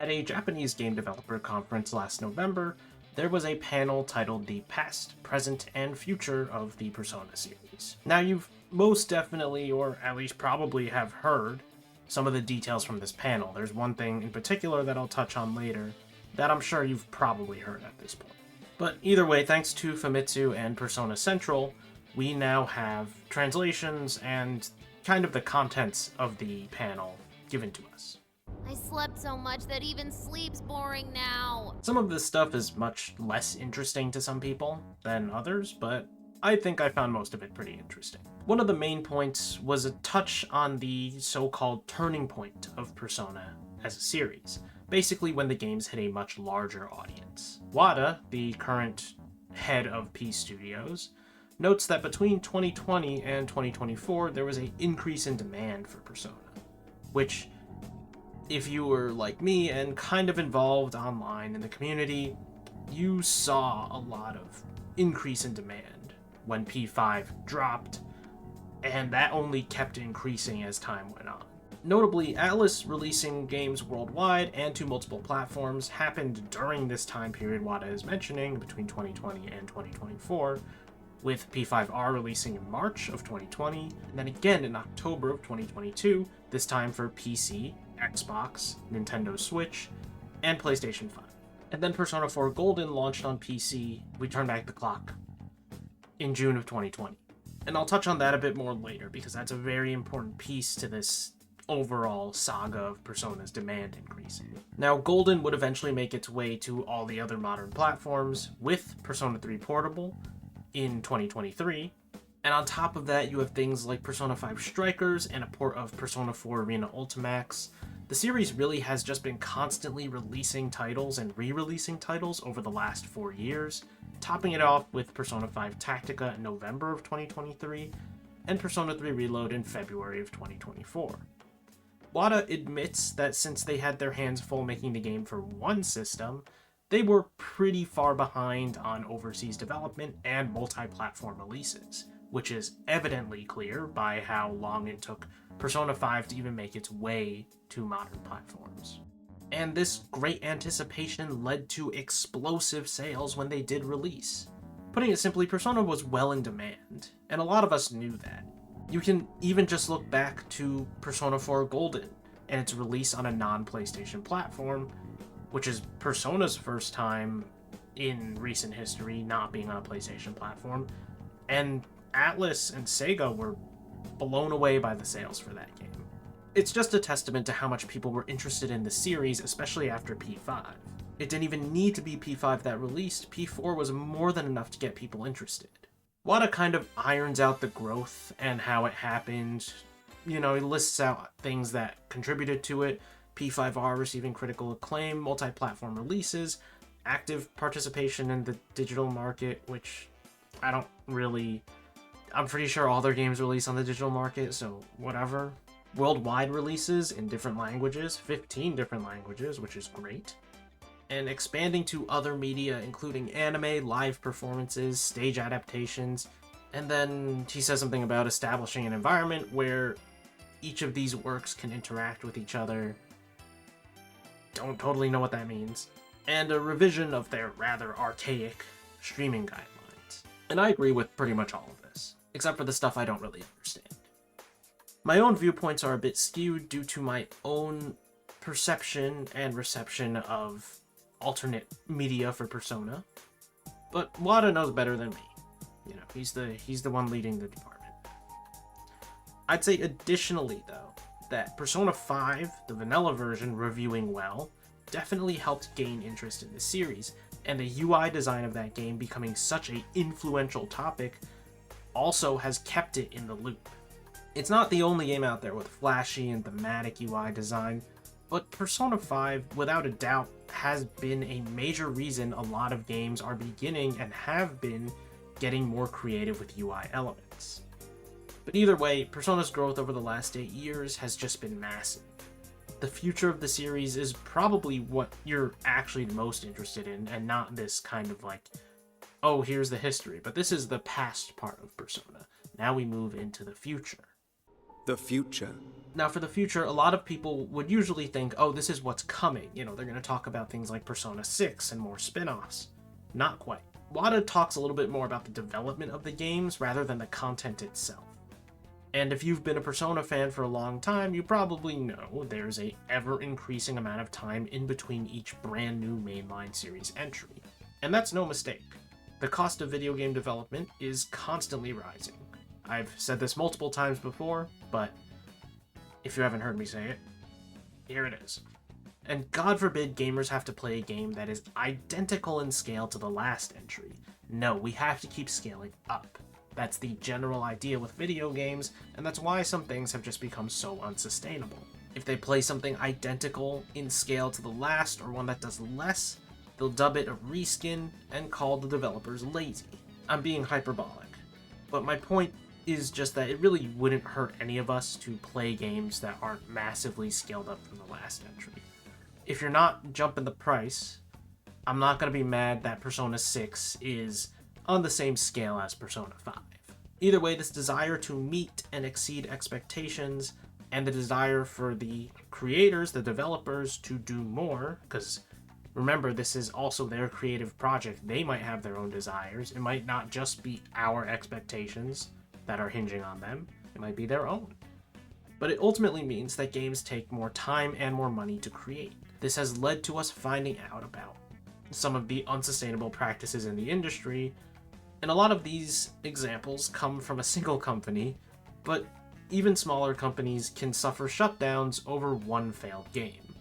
At a Japanese game developer conference last November, there was a panel titled The Past, Present, and Future of the Persona series. Now, you've most definitely, or at least probably, have heard some of the details from this panel. There's one thing in particular that I'll touch on later that I'm sure you've probably heard at this point. But either way, thanks to Famitsu and Persona Central, we now have translations and kind of the contents of the panel given to us. I slept so much that even sleep's boring now. Some of this stuff is much less interesting to some people than others, but I think I found most of it pretty interesting. One of the main points was a touch on the so-called turning point of Persona as a series, basically when the games hit a much larger audience. Wada, the current head of P Studios, notes that between 2020 and 2024 there was an increase in demand for Persona, which, if you were like me and kind of involved online in the community, you saw a lot of increase in demand when P5 dropped, and that only kept increasing as time went on. Notably, Atlus releasing games worldwide and to multiple platforms happened during this time period Wada is mentioning, between 2020 and 2024, with P5R releasing in March of 2020, and then again in October of 2022, this time for PC, Xbox, Nintendo Switch, and PlayStation 5. And then Persona 4 Golden launched on PC. We turned back the clock in June of 2020. And I'll touch on that a bit more later, because that's a very important piece to this overall saga of Persona's demand increasing. Now, Golden would eventually make its way to all the other modern platforms, with Persona 3 Portable in 2023. And on top of that, you have things like Persona 5 Strikers and a port of Persona 4 Arena Ultimax. The series really has just been constantly releasing titles and re-releasing titles over the last 4 years, topping it off with Persona 5 Tactica in November of 2023 and Persona 3 Reload in February of 2024. Wada admits that since they had their hands full making the game for one system, they were pretty far behind on overseas development and multi-platform releases, which is evidently clear by how long it took Persona 5 to even make its way to modern platforms. And this great anticipation led to explosive sales when they did release. Putting it simply, Persona was well in demand, and a lot of us knew that. You can even just look back to Persona 4 Golden and its release on a non-PlayStation platform, which is Persona's first time in recent history not being on a PlayStation platform, and Atlus and Sega were blown away by the sales for that game. It's just a testament to how much people were interested in the series, especially after P5. It didn't even need to be P5 that released, P4 was more than enough to get people interested. Wada kind of irons out the growth and how it happened. He lists out things that contributed to it: P5R receiving critical acclaim, multi-platform releases, active participation in the digital market, which I'm pretty sure all their games release on the digital market, so whatever. Worldwide releases in different languages, 15 different languages, which is great. And expanding to other media, including anime, live performances, stage adaptations. And then he says something about establishing an environment where each of these works can interact with each other. Don't totally know what that means. And a revision of their rather archaic streaming guidelines. And I agree with pretty much all of this, except for the stuff I don't really understand. My own viewpoints are a bit skewed due to my own perception and reception of alternate media for Persona, but Wada knows better than me. He's the one leading the department. I'd say additionally, though, that Persona 5, the vanilla version, reviewing well, definitely helped gain interest in the series, and the UI design of that game becoming such an influential topic also has kept it in the loop. It's not the only game out there with flashy and thematic UI design, but Persona 5, without a doubt, has been a major reason a lot of games are beginning and have been getting more creative with UI elements. But either way, Persona's growth over the last 8 years has just been massive. The future of the series is probably what you're actually most interested in, and not this kind of like, oh, here's the history, but this is the past part of Persona. Now we move into the future. The future. Now, for the future, a lot of people would usually think, oh, this is what's coming. You know, they're going to talk about things like Persona 6 and more spin-offs. Not quite. Wada talks a little bit more about the development of the games rather than the content itself. And if you've been a Persona fan for a long time, you probably know there's a ever-increasing amount of time in between each brand new mainline series entry. And that's no mistake. The cost of video game development is constantly rising. I've said this multiple times before, but if you haven't heard me say it, here it is. And God forbid gamers have to play a game that is identical in scale to the last entry. No, we have to keep scaling up. That's the general idea with video games, and that's why some things have just become so unsustainable. If they play something identical in scale to the last, or one that does less, they'll dub it a reskin and call the developers lazy. I'm being hyperbolic, but my point is just that it really wouldn't hurt any of us to play games that aren't massively scaled up from the last entry. If you're not jumping the price, I'm not going to be mad that Persona 6 is on the same scale as Persona 5. Either way, this desire to meet and exceed expectations, and the desire for the creators, the developers, to do more, because remember, this is also their creative project. They might have their own desires. It might not just be our expectations that are hinging on them. It might be their own. But it ultimately means that games take more time and more money to create. This has led to us finding out about some of the unsustainable practices in the industry, and a lot of these examples come from a single company, but even smaller companies can suffer shutdowns over one failed game,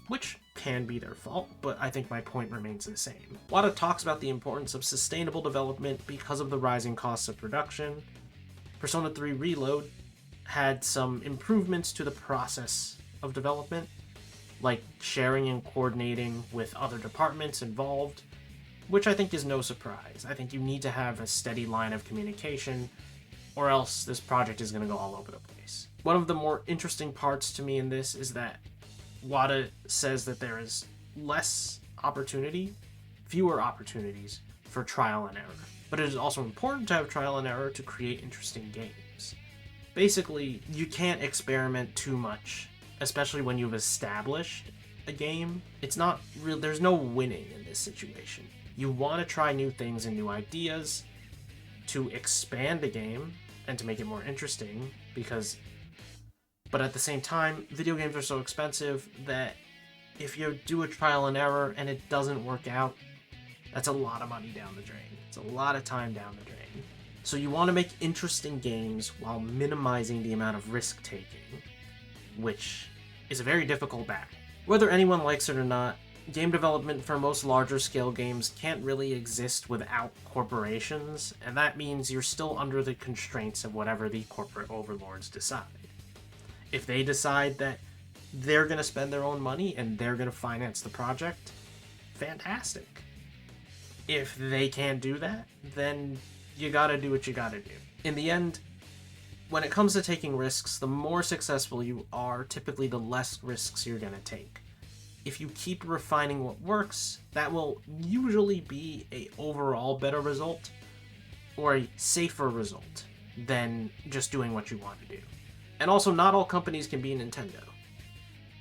which can be their fault, but I think my point remains the same. Wada talks about the importance of sustainable development because of the rising costs of production. Persona 3 Reload had some improvements to the process of development, like sharing and coordinating with other departments involved, which I think is no surprise. I think you need to have a steady line of communication, or else this project is going to go all over the place. One of the more interesting parts to me in this is that Wada says that there is fewer opportunities for trial and error. But it is also important to have trial and error to create interesting games. Basically, you can't experiment too much, especially when you've established a game. It's not real. There's no winning in this situation. You want to try new things and new ideas to expand the game and to make it more interesting, but at the same time, video games are so expensive that if you do a trial and error and it doesn't work out, that's a lot of money down the drain. It's a lot of time down the drain. So you want to make interesting games while minimizing the amount of risk-taking, which is a very difficult battle. Whether anyone likes it or not, game development for most larger scale games can't really exist without corporations, and that means you're still under the constraints of whatever the corporate overlords decide. If they decide that they're going to spend their own money and they're going to finance the project, fantastic. If they can't do that, then you gotta do what you gotta do. In the end, when it comes to taking risks, the more successful you are, typically the less risks you're gonna take. If you keep refining what works, that will usually be an overall better result, or a safer result, than just doing what you want to do. And also, not all companies can be Nintendo.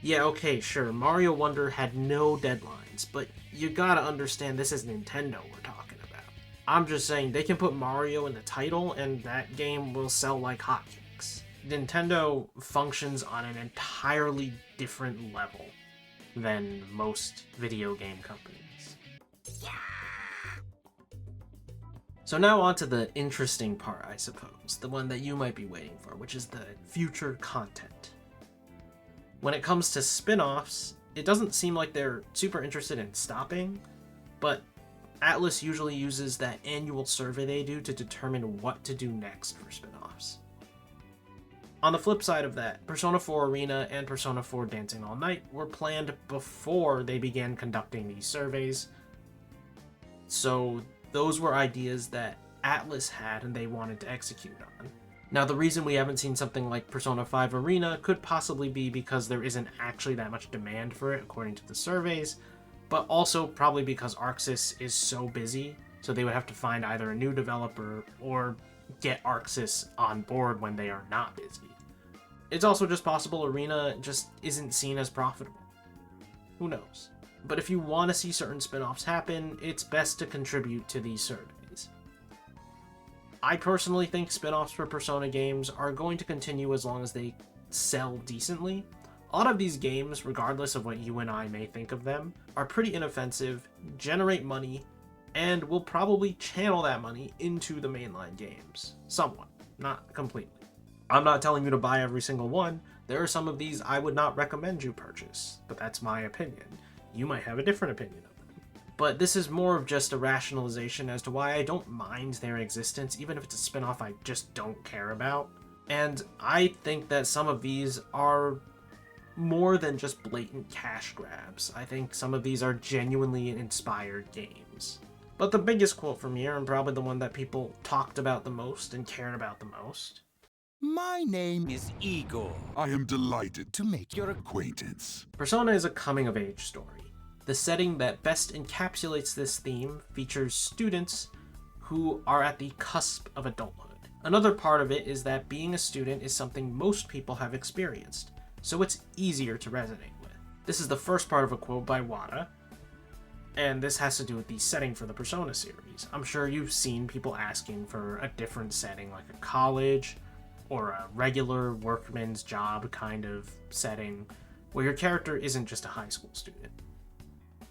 Yeah, okay, sure, Mario Wonder had no deadlines, but you gotta understand this is Nintendo we're talking about. I'm just saying, they can put Mario in the title and that game will sell like hotcakes. Nintendo functions on an entirely different level than most video game companies. Yeah. So now on to the interesting part, I suppose, the one that you might be waiting for, which is the future content. When it comes to spin-offs, it doesn't seem like they're super interested in stopping, but Atlus usually uses that annual survey they do to determine what to do next for spin-offs. On the flip side of that, Persona 4 Arena and Persona 4 Dancing All Night were planned before they began conducting these surveys, so those were ideas that Atlus had and they wanted to execute on. Now, the reason we haven't seen something like Persona 5 Arena could possibly be because there isn't actually that much demand for it, according to the surveys, but also probably because ArcSys is so busy, so they would have to find either a new developer or get ArcSys on board when they are not busy. It's also just possible Arena just isn't seen as profitable. Who knows? But if you want to see certain spin-offs happen, it's best to contribute to these surveys. I personally think spin-offs for Persona games are going to continue as long as they sell decently. A lot of these games, regardless of what you and I may think of them, are pretty inoffensive, generate money, and will probably channel that money into the mainline games. Somewhat, not completely. I'm not telling you to buy every single one. There are some of these I would not recommend you purchase, but that's my opinion. You might have a different opinion of them. But this is more of just a rationalization as to why I don't mind their existence, even if it's a spin-off I just don't care about. And I think that some of these are more than just blatant cash grabs. I think some of these are genuinely inspired games. But the biggest quote from here, and probably the one that people talked about the most and cared about the most. My name is Igor. I am delighted to make your acquaintance. Persona is a coming-of-age story. The setting that best encapsulates this theme features students who are at the cusp of adulthood. Another part of it is that being a student is something most people have experienced, so it's easier to resonate with. This is the first part of a quote by Wada, and this has to do with the setting for the Persona series. I'm sure you've seen people asking for a different setting, like a college, or a regular workman's job kind of setting, where your character isn't just a high school student.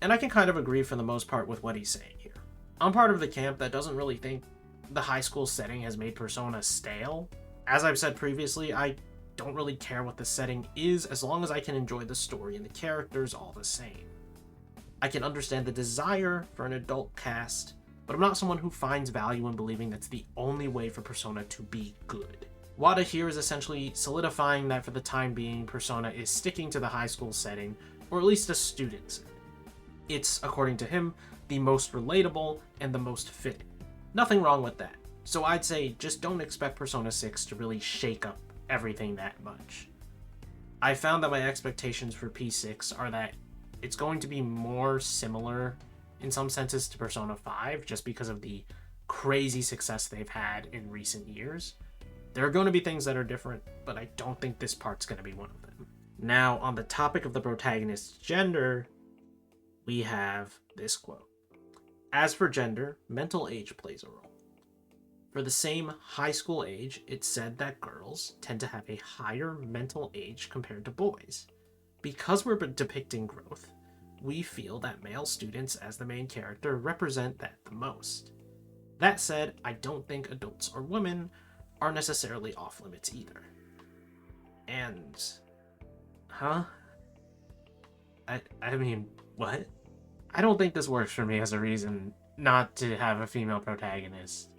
And I can kind of agree for the most part with what he's saying here. I'm part of the camp that doesn't really think the high school setting has made Persona stale. As I've said previously, I don't really care what the setting is as long as I can enjoy the story and the characters all the same. I can understand the desire for an adult cast, but I'm not someone who finds value in believing that's the only way for Persona to be good. Wada here is essentially solidifying that for the time being, Persona is sticking to the high school setting, or at least a student setting. It's, according to him, the most relatable and the most fitting. Nothing wrong with that. So I'd say just don't expect Persona 6 to really shake up everything that much. I found that my expectations for P6 are that it's going to be more similar in some senses to Persona 5 just because of the crazy success they've had in recent years. There are going to be things that are different, but I don't think this part's going to be one of them. Now, on the topic of the protagonist's gender, we have this quote. As for gender, mental age plays a role. For the same high school age, it's said that girls tend to have a higher mental age compared to boys. Because we're depicting growth, we feel that male students as the main character represent that the most. That said, I don't think adults or women are necessarily off limits either. And... I mean, what? I don't think this works for me as a reason not to have a female protagonist.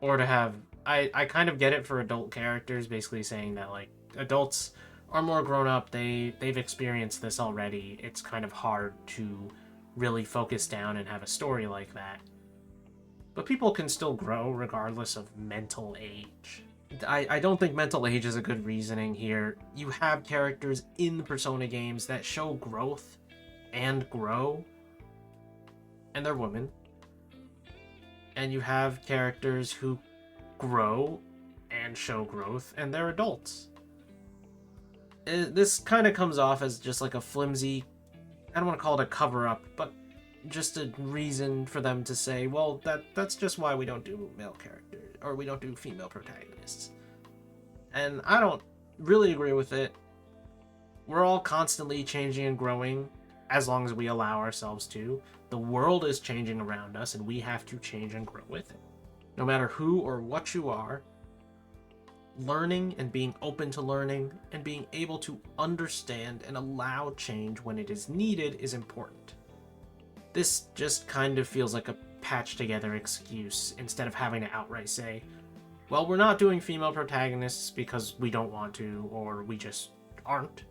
Or to have... I kind of get it for adult characters, basically saying that, like, adults are more grown up, they've experienced this already. It's kind of hard to really focus down and have a story like that. But people can still grow regardless of mental age. I don't think mental age is a good reasoning here. You have characters in the Persona games that show growth and grow, and they're women. And you have characters who grow and show growth, and they're adults. This kind of comes off as just like a flimsy, I don't want to call it a cover-up, but just a reason for them to say, well, that's just why we don't do male characters, or we don't do female protagonists. And I don't really agree with it. We're all constantly changing and growing, as long as we allow ourselves to. The world is changing around us, and we have to change and grow with it. No matter who or what you are, learning and being open to learning and being able to understand and allow change when it is needed is important. This just kind of feels like a patched together excuse instead of having to outright say, well, we're not doing female protagonists because we don't want to, or we just aren't.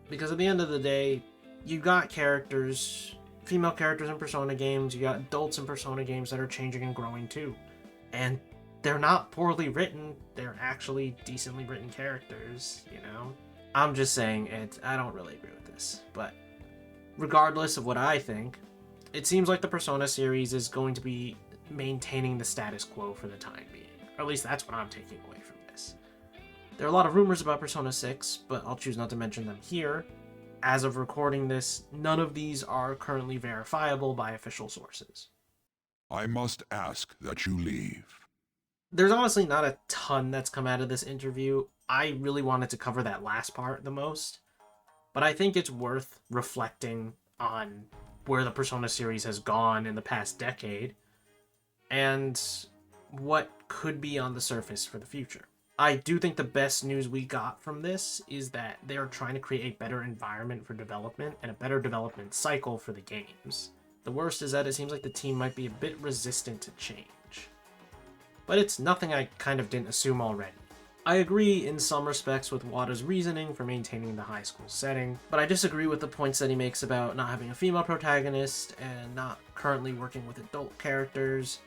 Because at the end of the day, you got characters, female characters in Persona games, you got adults in Persona games that are changing and growing too. And they're not poorly written, they're actually decently written characters, you know? I'm just saying, I don't really agree with this, but regardless of what I think, it seems like the Persona series is going to be maintaining the status quo for the time being. Or at least that's what I'm taking away from this. There are a lot of rumors about Persona 6, but I'll choose not to mention them here. As of recording this, none of these are currently verifiable by official sources. I must ask that you leave. There's honestly not a ton that's come out of this interview. I really wanted to cover that last part the most, but I think it's worth reflecting on where the Persona series has gone in the past decade and what could be on the surface for the future. I do think the best news we got from this is that they are trying to create a better environment for development and a better development cycle for the games. The worst is that it seems like the team might be a bit resistant to change. But it's nothing I kind of didn't assume already. I agree in some respects with Wada's reasoning for maintaining the high school setting, but I disagree with the points that he makes about not having a female protagonist and not currently working with adult characters,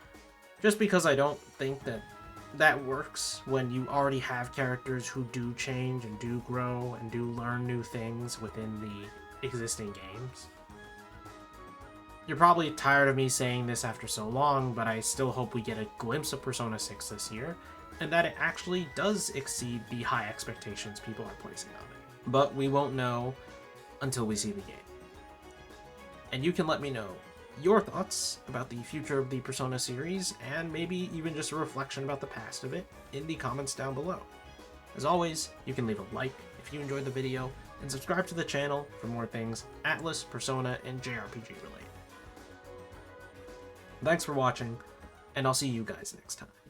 just because I don't think that that works when you already have characters who do change and do grow and do learn new things within the existing games. You're probably tired of me saying this after so long, but I still hope we get a glimpse of Persona 6 this year, and that it actually does exceed the high expectations people are placing on it. But we won't know until we see the game. And you can let me know your thoughts about the future of the Persona series, and maybe even just a reflection about the past of it, in the comments down below. As always, you can leave a like if you enjoyed the video, and subscribe to the channel for more things Atlas, Persona, and JRPG related. Thanks for watching, and I'll see you guys next time.